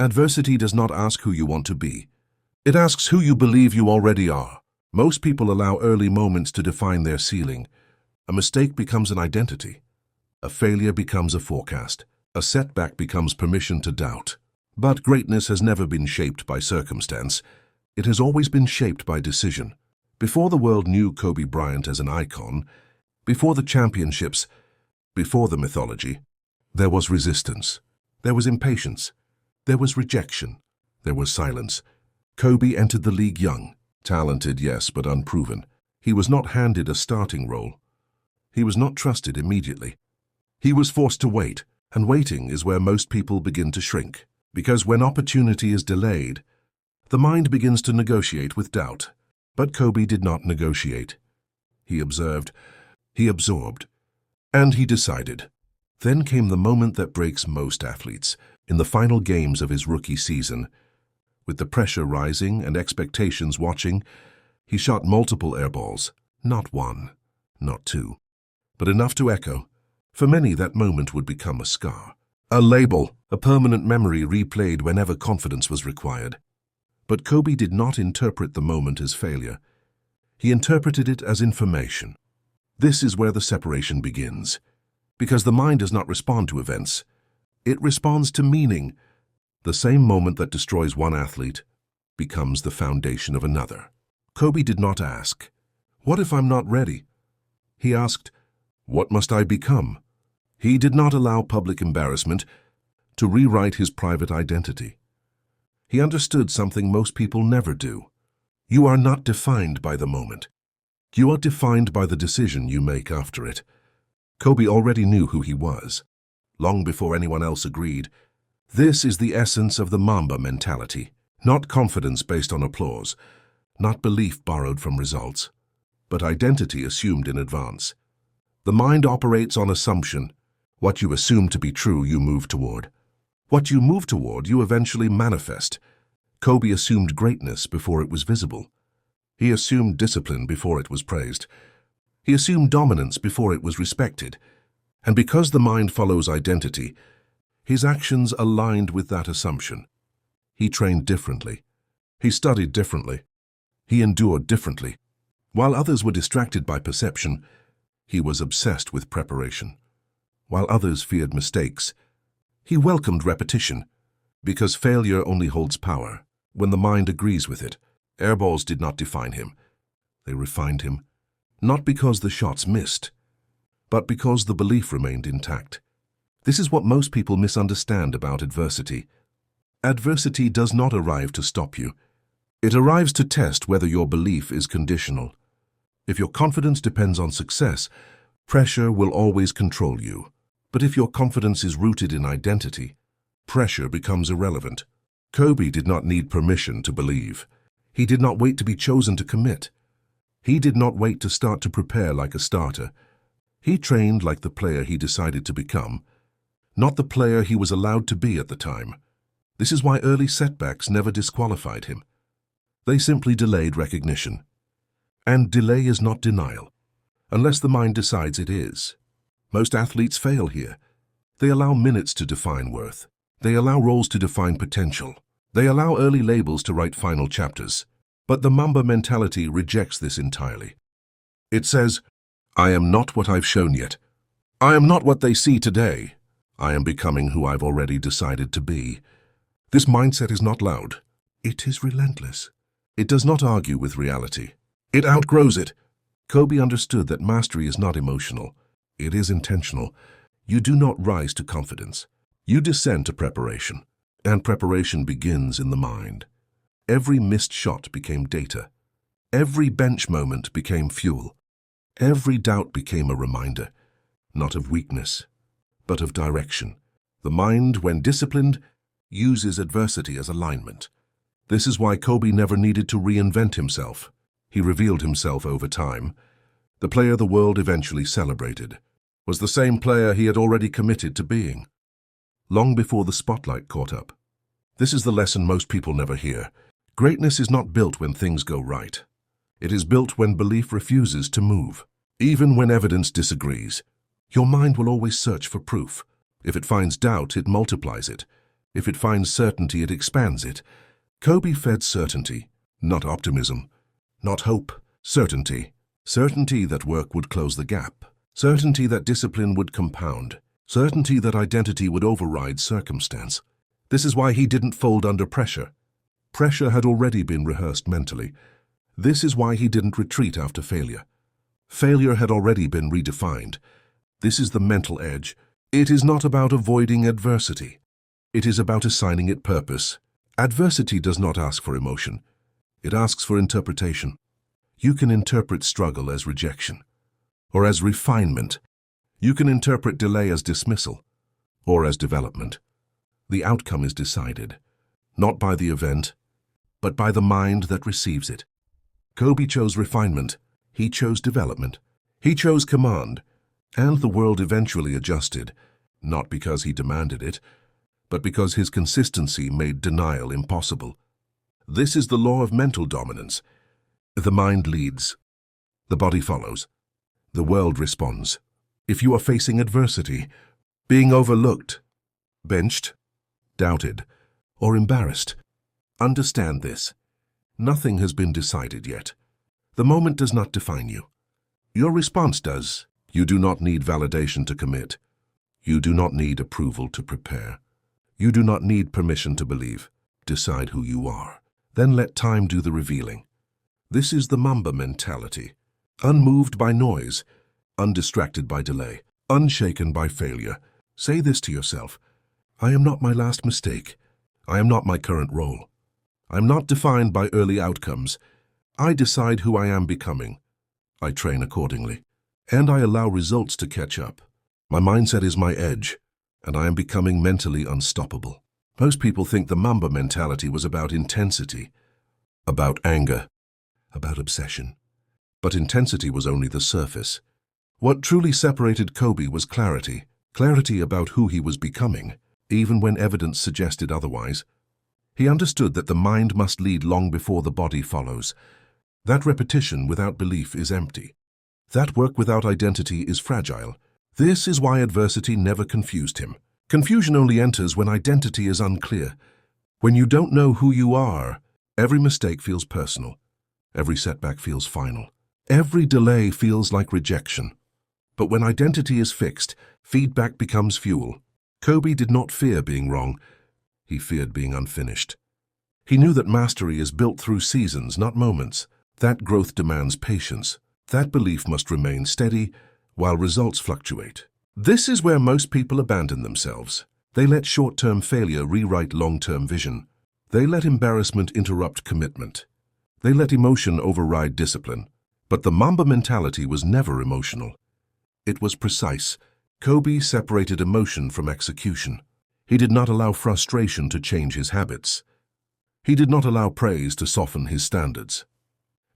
Adversity does not ask who you want to be. It asks who you believe you already are. Most people allow early moments to define their ceiling. A mistake becomes an identity. A failure becomes a forecast. A setback becomes permission to doubt. But greatness has never been shaped by circumstance. It has always been shaped by decision. Before the world knew Kobe Bryant as an icon, before the championships, before the mythology, there was resistance. There was impatience. There was rejection. There was silence. Kobe entered the league young. Talented, yes, but unproven. He was not handed a starting role. He was not trusted immediately. He was forced to wait, and waiting is where most people begin to shrink. Because when opportunity is delayed, the mind begins to negotiate with doubt. But Kobe did not negotiate. He observed, he absorbed, and he decided. Then came the moment that breaks most athletes. In the final games of his rookie season, with the pressure rising and expectations watching, he shot multiple airballs, not one, not two, but enough to echo. For many, that moment would become a scar, a label, a permanent memory replayed whenever confidence was required. But Kobe did not interpret the moment as failure. He interpreted it as information. This is where the separation begins, because the mind does not respond to events. It responds to meaning. The same moment that destroys one athlete becomes the foundation of another. Kobe did not ask, "What if I'm not ready?" He asked, "What must I become?" He did not allow public embarrassment to rewrite his private identity. He understood something most people never do. You are not defined by the moment. You are defined by the decision you make after it. Kobe already knew who he was, long before anyone else agreed. This is the essence of the Mamba mentality. Not confidence based on applause, not belief borrowed from results, but identity assumed in advance. The mind operates on assumption. What you assume to be true, you move toward. What you move toward, you eventually manifest. Kobe assumed greatness before it was visible. He assumed discipline before it was praised. He assumed dominance before it was respected. And because the mind follows identity, his actions aligned with that assumption. He trained differently. He studied differently. He endured differently. While others were distracted by perception, he was obsessed with preparation. While others feared mistakes, he welcomed repetition, because failure only holds power when the mind agrees with it. Airballs did not define him. They refined him, not because the shots missed, but because the belief remained intact. This is what most people misunderstand about adversity. Adversity does not arrive to stop you. It arrives to test whether your belief is conditional. If your confidence depends on success, pressure will always control you. But if your confidence is rooted in identity, pressure becomes irrelevant. Kobe did not need permission to believe. He did not wait to be chosen to commit. He did not wait to start to prepare like a starter. He trained like the player he decided to become, not the player he was allowed to be at the time. This is why early setbacks never disqualified him. They simply delayed recognition. And delay is not denial, unless the mind decides it is. Most athletes fail here. They allow minutes to define worth. They allow roles to define potential. They allow early labels to write final chapters. But the Mamba mentality rejects this entirely. It says, "I am not what I've shown yet. I am not what they see today. I am becoming who I've already decided to be." This mindset is not loud. It is relentless. It does not argue with reality. It outgrows it. Kobe understood that mastery is not emotional. It is intentional. You do not rise to confidence. You descend to preparation. And preparation begins in the mind. Every missed shot became data. Every bench moment became fuel. Every doubt became a reminder, not of weakness, but of direction. The mind, when disciplined, uses adversity as alignment. This is why Kobe never needed to reinvent himself. He revealed himself over time. The player the world eventually celebrated was the same player he had already committed to being, long before the spotlight caught up. This is the lesson most people never hear. Greatness is not built when things go right. It is built when belief refuses to move. Even when evidence disagrees, your mind will always search for proof. If it finds doubt, it multiplies it. If it finds certainty, it expands it. Kobe fed certainty, not optimism, not hope. Certainty. Certainty that work would close the gap. Certainty that discipline would compound. Certainty that identity would override circumstance. This is why he didn't fold under pressure. Pressure had already been rehearsed mentally. This is why he didn't retreat after failure. Failure had already been redefined. This is the mental edge. It is not about avoiding adversity. It is about assigning it purpose. Adversity does not ask for emotion. It asks for interpretation. You can interpret struggle as rejection, or as refinement. You can interpret delay as dismissal, or as development. The outcome is decided, not by the event, but by the mind that receives it. Kobe chose refinement. He chose development. He chose command. And the world eventually adjusted, not because he demanded it, but because his consistency made denial impossible. This is the law of mental dominance. The mind leads. The body follows. The world responds. If you are facing adversity, being overlooked, benched, doubted, or embarrassed, understand this. Nothing has been decided yet. The moment does not define you. Your response does. You do not need validation to commit. You do not need approval to prepare. You do not need permission to believe. Decide who you are. Then let time do the revealing. This is the Mamba mentality. Unmoved by noise, undistracted by delay, unshaken by failure. Say this to yourself. I am not my last mistake. I am not my current role. I am not defined by early outcomes. I decide who I am becoming. I train accordingly. And I allow results to catch up. My mindset is my edge, and I am becoming mentally unstoppable. Most people think the Mamba mentality was about intensity, about anger, about obsession. But intensity was only the surface. What truly separated Kobe was clarity. Clarity about who he was becoming, even when evidence suggested otherwise. He understood that the mind must lead long before the body follows. That repetition without belief is empty. That work without identity is fragile. This is why adversity never confused him. Confusion only enters when identity is unclear. When you don't know who you are, every mistake feels personal. Every setback feels final. Every delay feels like rejection. But when identity is fixed, feedback becomes fuel. Kobe did not fear being wrong. He feared being unfinished. He knew that mastery is built through seasons, not moments. That growth demands patience. That belief must remain steady while results fluctuate. This is where most people abandon themselves. They let short-term failure rewrite long-term vision. They let embarrassment interrupt commitment. They let emotion override discipline. But the Mamba mentality was never emotional. It was precise. Kobe separated emotion from execution. He did not allow frustration to change his habits. He did not allow praise to soften his standards.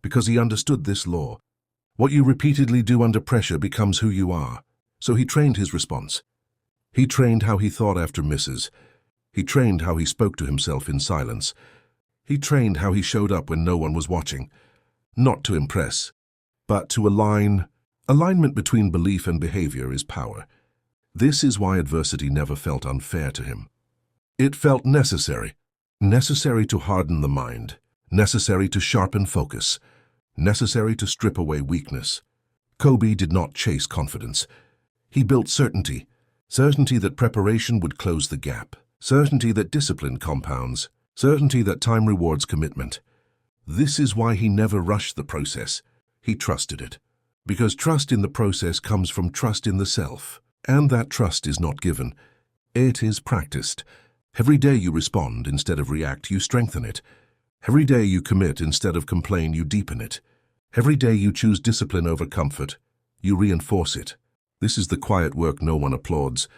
Because he understood this law. What you repeatedly do under pressure becomes who you are. So he trained his response. He trained how he thought after misses. He trained how he spoke to himself in silence. He trained how he showed up when no one was watching. Not to impress, but to align. Alignment between belief and behavior is power. This is why adversity never felt unfair to him. It felt necessary. Necessary to harden the mind. Necessary to sharpen focus. Necessary to strip away weakness. Kobe did not chase confidence. He built certainty. Certainty that preparation would close the gap. Certainty that discipline compounds. Certainty that time rewards commitment. This is why he never rushed the process. He trusted it. Because trust in the process comes from trust in the self. And that trust is not given. It is practiced. Every day you respond instead of react, you strengthen it. Every day you commit instead of complain, you deepen it. Every day you choose discipline over comfort, you reinforce it. This is the quiet work no one applauds,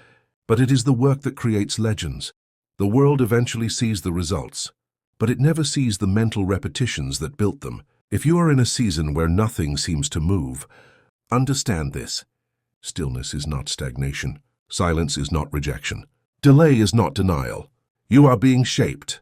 but it is the work that creates legends. The world eventually sees the results, but it never sees the mental repetitions that built them. If you are in a season where nothing seems to move, understand this. Stillness is not stagnation. Silence is not rejection. Delay is not denial. You are being shaped.